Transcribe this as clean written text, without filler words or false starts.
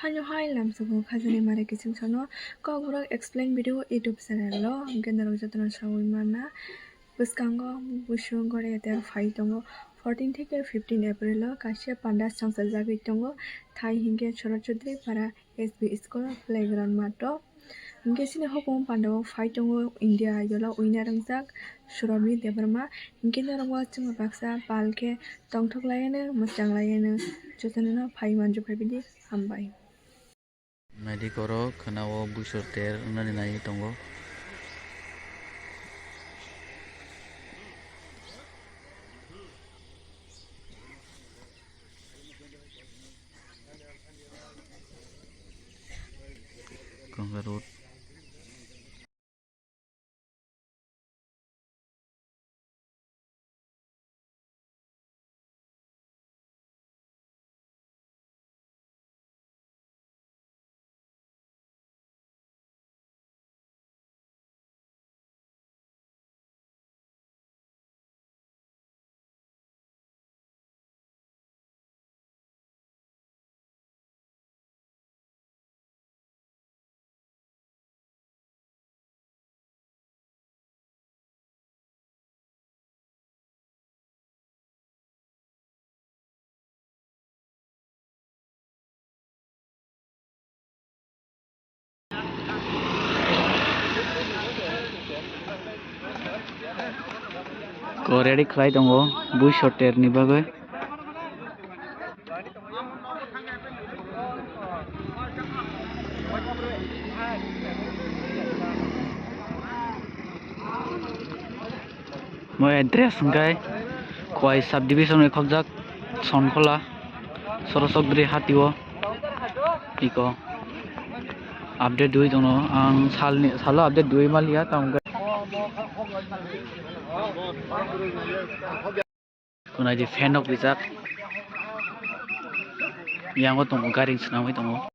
Hai lam subuh khazani mare kising sono Kokborok Explain video YouTube channel lo gendaro jotona srawui mana bwskango Buisu Ter tongo 14 থেকে 15 April o kasia panda sangsajagui tongo thai hingke Chorachudri para SB School playground mato hingke sini hukum pandao tongo India yolo uina rangjak Surabhi Debarma hingke narwa chungo baksa palke tongthoklayane mochanglayane jotona manjukrai bidi hambai Medikoro kenao Buisu Ter nani nai tongo. Kongarut. Ko ready khlai tongo Buisu Ter ni bagoi. Moi address ngai koi subdivision e khobjak Sonkhola Sorosokdri hatio iko update dui tono ang salo update dui malia tong kunai di fan ok bijak yang tong garing senamai tongo